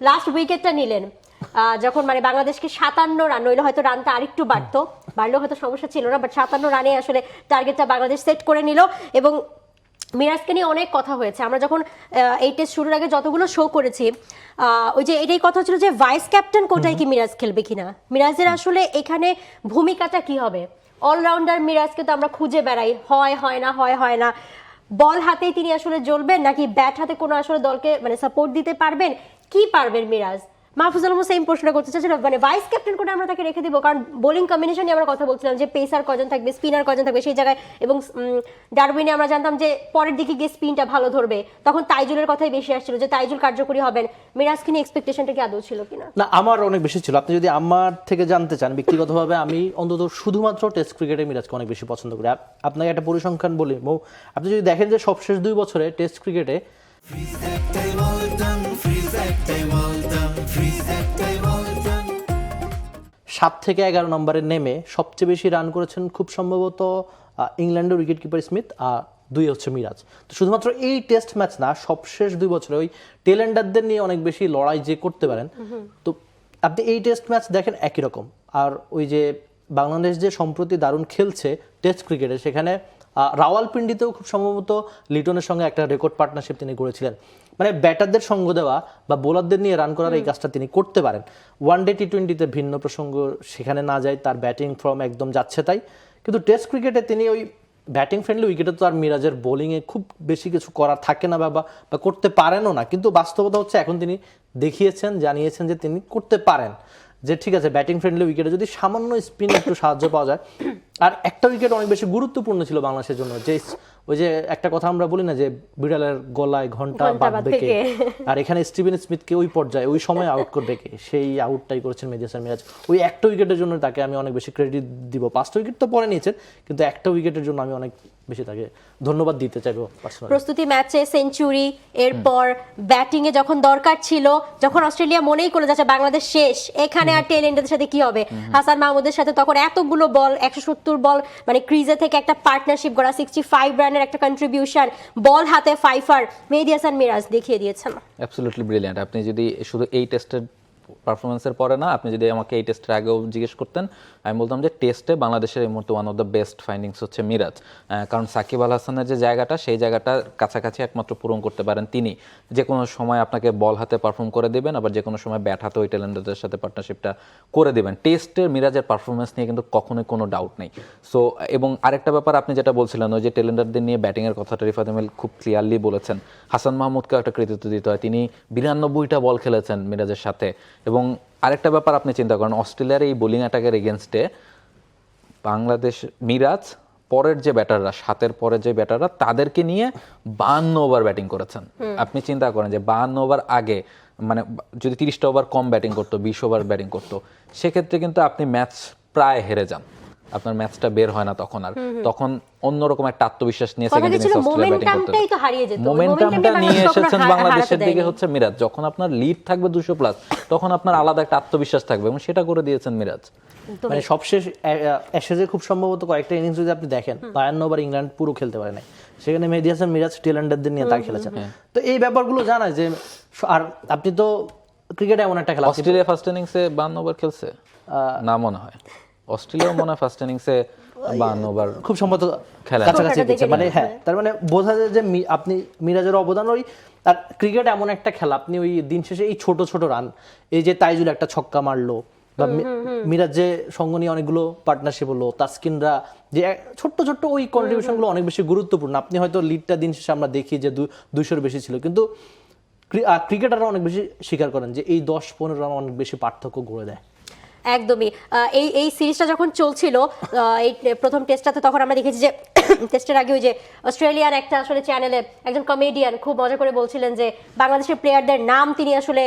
Last উইকেটটা নিলেন যখন মানে বাংলাদেশকে 57 রান, নইলে হয়তো রানটা আরেকটু বাড়লেও হয়তো সমস্যা ছিল না, বাট 57 রানে আসলে টার্গেটটা বাংলাদেশ সেট করে নিল। এবং মিরাজকে নিয়ে অনেক কথা হয়েছে, আমরা যখন এই টেস্ট শুরুর আগে যতগুলো শো করেছি ওই যে এটাই কথা ছিল যে ভাইস ক্যাপ্টেন কোটায় কি মিরাজ খেলবে কিনা, মিরাজের আসলে এখানে ভূমিকাটা কি হবে। অলরাউন্ডার মিরাজকে তো আমরা খুঁজে বেড়াই, হয় না বল হাতেই তিনি আসলে জ্বলবেন নাকি ব্যাট হাতে কোনো আসলে দলকে মানে সাপোর্ট দিতে পারবেন, কি পারবেন মিরাজ। মাহফুজুল আলম সেম প্রশ্ন করতে চাচ্ছিল, মানে ভাইস ক্যাপ্টেন করে আমরা তাকে রেখে দিব, কারণ বোলিং কম্বিনেশন নিয়ে আমরা কথা বলছিলাম যে পেসার কজন থাকবে, স্পিনার কজন থাকবে সেই জায়গায়, এবং ডারউইনে আমরা জানতাম যে পরের দিকে গিয়ে স্পিনটা ভালো ধরবে, তখন তাইজুলের কথাই বেশি আসছিল যে তাইজুল কার্যকরী হবেন। মিরাজকে নিয়ে এক্সপেকটেশনটা কি আদৌ ছিল কিনা? না, আমার অনেক বেশি ছিল। আপনি যদি আমার থেকে জানতে চান ব্যক্তিগতভাবে, আমি অন্তত শুধুমাত্র টেস্ট ক্রিকেটে মিরাজকে অনেক বেশি পছন্দ করি। আপনাকে একটা পরিসংখ্যান বলি, আপনি যদি দেখেন যে সবশেষ 2 বছরে টেস্ট ক্রিকেটে 7 থেকে 11 নম্বরে নেমে সবচেয়ে বেশি রান করেছেন খুব সম্ভবত ইংল্যান্ডের উইকেট কিপার স্মিথ, আর 2 হচ্ছে মিরাজ। তো শুধুমাত্র এই টেস্ট ম্যাচ না, সবশেষ 2 বছরে ওই টেলেন্ডারদের নিয়ে অনেক বেশি লড়াই যে করতে পারেন। তো আপনি এই টেস্ট ম্যাচ দেখেন একই রকম। আর ওই যে বাংলাদেশ যে সম্প্রতি দারুণ খেলছে টেস্ট ক্রিকেটে, সেখানে রাওয়ালপিন্ডিতেও খুব সম্ভবত লিটনের সঙ্গে একটা রেকর্ড পার্টনারশিপ তিনি করেছিলেন। মানে ব্যাটারদের সঙ্গ দেওয়া বা বোলারদের নিয়ে রান করার এই কাজটা তিনি করতে পারেন। ওয়ানডে টি-20তে ভিন্ন প্রসঙ্গ, সেখানে না যায়, তার ব্যাটিং ফর্ম একদম যাচ্ছে তাই। কিন্তু টেস্ট ক্রিকেটে তিনি ওই ব্যাটিং ফ্রেন্ডলি উইকেটে তো আর মিরাজের বোলিংয়ে খুব বেশি কিছু করার থাকে না বা করতে পারেনও না। কিন্তু বাস্তবতা হচ্ছে এখন তিনি দেখিয়েছেন, জানিয়েছেন যে তিনি করতে পারেন, যে ঠিক আছে ব্যাটিং ফ্রেন্ডলি উইকেটে যদি সামান্য স্পিন একটু সাহায্য পাওয়া যায়। আর একটা উইকেট অনেক বেশি গুরুত্বপূর্ণ ছিল বাংলাদেশের জন্য, যে ওই যে একটা কথা আমরা বলি না যে বিড়ালের গলায় ঘন্টা বাঁধবে কে, আর এখানে স্টিভেন স্মিথকে ওই পর্যায়ে ওই সময় আউট করবে কে, সেই আউটটাই করেছেন মেহেদী হাসান মিরাজ। ওই একটা উইকেটের জন্য তাকে আমি অনেক বেশি ক্রেডিট দিব। 5টা উইকেট তো পরে নিয়েছেন, কিন্তু একটা উইকেটের জন্য আমি অনেক বেশি তাকে ধন্যবাদ দিতে চাইবো পার্সোনালি। প্রস্তুতি ম্যাচে সেঞ্চুরি, এরপর ব্যাটিং এ যখন দরকার ছিল, যখন অস্ট্রেলিয়া মনেই করে যাচ্ছে বাংলাদেশ শেষ, এখানে আর টেল এন্ডের সাথে কি হবে, হাসান মাহমুদের সাথে তখন এতগুলো বল, 170 বল, মানে ক্রিজে থেকে একটা পার্টনারশিপ গড়া, 65 রানের একটা কন্ট্রিবিউশন, বল হাতে ফাইফার, মেহেদী হাসান মিরাজ দেখিয়ে দিয়েছেন। Absolutely brilliant. আপনি যদি শুধু এই টেস্টের পারফরমেন্সের পরে না, আপনি যদি আমাকে এই টেস্টের আগেও জিজ্ঞেস করতেন, আমি বলতাম যে টেস্টে বাংলাদেশের এই মুহূর্তে one of the best findings হচ্ছে মিরাজ। কারণ সাকিব আল হাসানের যে জায়গাটা, সেই জায়গাটা কাছাকাছি একমাত্র পূরণ করতে পারেন তিনি। যে কোনো সময় আপনাকে বল হাতে পারফর্ম করে দেবেন, আবার যে কোনো সময় ব্যাট হাতে ওই টেলেন্ডারদের সাথে পার্টনারশিপটা করে দেবেন। টেস্টের মিরাজের পারফরমেন্স নিয়ে কিন্তু কখনোই কোনো ডাউট নেই। সো এবং আরেকটা ব্যাপার আপনি যেটা বলছিলেন, ওই যে টেলেন্ডারদের নিয়ে ব্যাটিংয়ের কথাটা রিফাত এমিল খুব ক্লিয়ারলি বলেছেন। হাসান মাহমুদকেও একটা কৃতিত্ব দিতে হয়, তিনি 92টা বল খেলেছেন মিরাজের সাথে। এবং আরেকটা ব্যাপার আপনি চিন্তা করেন, অস্ট্রেলিয়ার এই বোলিং অ্যাটাকের এগেনস্টে বাংলাদেশ মিরাজ পরের যে ব্যাটাররা, 7 পরের যে ব্যাটাররা, তাদেরকে নিয়ে 52 ওভার ব্যাটিং করেছেন। আপনি চিন্তা করেন যে 52 ওভার আগে, মানে যদি 30টা ওভার কম ব্যাটিং করতো, 20 ওভার ব্যাটিং করতো, সেক্ষেত্রে কিন্তু আপনি ম্যাচ প্রায় হেরে যান, আপনার ম্যাচটা বের হয় না তখন। আর তখন অন্যরকম একটা আত্মবিশ্বাস নিয়ে সেকেন্ড ইনিংসে অস্ট্রেলিয়া ব্যাটিং করতে, মোমেন্টামটা নিয়ে এসেছেন বাংলাদেশের দিকে হচ্ছে মিরাজ। যখন আপনার লিড থাকবে 200+, তখন আপনার আলাদা একটা আত্মবিশ্বাস থাকবে, এবং সেটা করে দিয়েছেন মিরাজ। মানে সবশেষ অ্যাশেজে খুব সম্ভবত কয়েকটা ইনিংস যদি আপনি দেখেন, 52 ওভার ইংল্যান্ড পুরো খেলতে পারে নাই, সেখানে মেহেদী হাসান মিরাজ টেলেন্ডারদের নিয়ে তা খেলেছেন। তো এই ব্যাপারগুলো জানায় যে, আর আপনি তো ক্রিকেটে এমন একটা খেলা, অস্ট্রেলিয়া ফার্স্ট ইনিংসে 52 ওভার খেলছে না মনে হয়, অস্ট্রেলিয়া মনে হয় ফার্স্ট ইনিংসে 52 ওভার খুব সম্ভবত কাছাকাছি দিচ্ছে। মানে হ্যাঁ, তার মানে বোঝা যায় যে আপনি মিরাজের অবদান ওই, আর ক্রিকেট এমন একটা খেলা, আপনি ওই দিন শেষে এই ছোট ছোট রান, এই যে তাইজুল একটা ছক্কা মারলো, বা মিরাজ যে সঙ্গ নিয়ে অনেকগুলো পার্টনারশিপ হলো, তাসকিনরা যে ছোট্ট ছোট্ট ওই কন্ট্রিবিউশনগুলো অনেক বেশি গুরুত্বপূর্ণ। আপনি হয়তো লিডটা দিন শেষে আমরা দেখি যে 200-র বেশি ছিল, কিন্তু ক্রিকেটাররা অনেক বেশি স্বীকার করেন যে এই 10-15 রান অনেক বেশি পার্থক্য গড়ে দেয়। একদমই। এই সিরিজটা যখন চলছিল, এই প্রথম টেস্টটাতে, তখন আমরা দেখেছি যে টেস্টের আগে ওই যে অস্ট্রেলিয়ার একটা আসলে চ্যানেলে একজন কমেডিয়ান খুব মজা করে বলছিলেন যে বাংলাদেশের প্লেয়ারদের নাম তিনি আসলে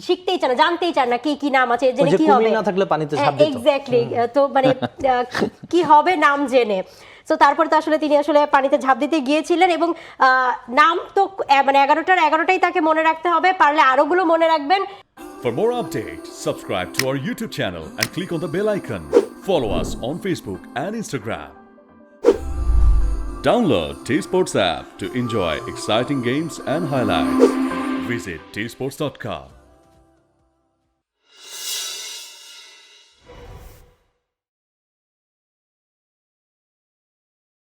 শিখতেই চান না, জানতেই চান না কি নাম আছে, জেনে কি হবে, না থাকলে পানিতে ঝাঁপ দিত। এক্স্যাক্টলি। তো মানে কি হবে নাম জেনে। তো তারপর তো আসলে তিনি আসলে পানিতে ঝাঁপ দিতে গিয়েছিলেন, এবং নাম তো মানে 11টাই তাকে মনে রাখতে হবে, পারলে আরোগুলো মনে রাখবেন। For more updates, subscribe to our YouTube channel and click on the bell icon. Follow us on Facebook and Instagram. Download T-Sports app to enjoy exciting games and highlights. Visit tsports.com.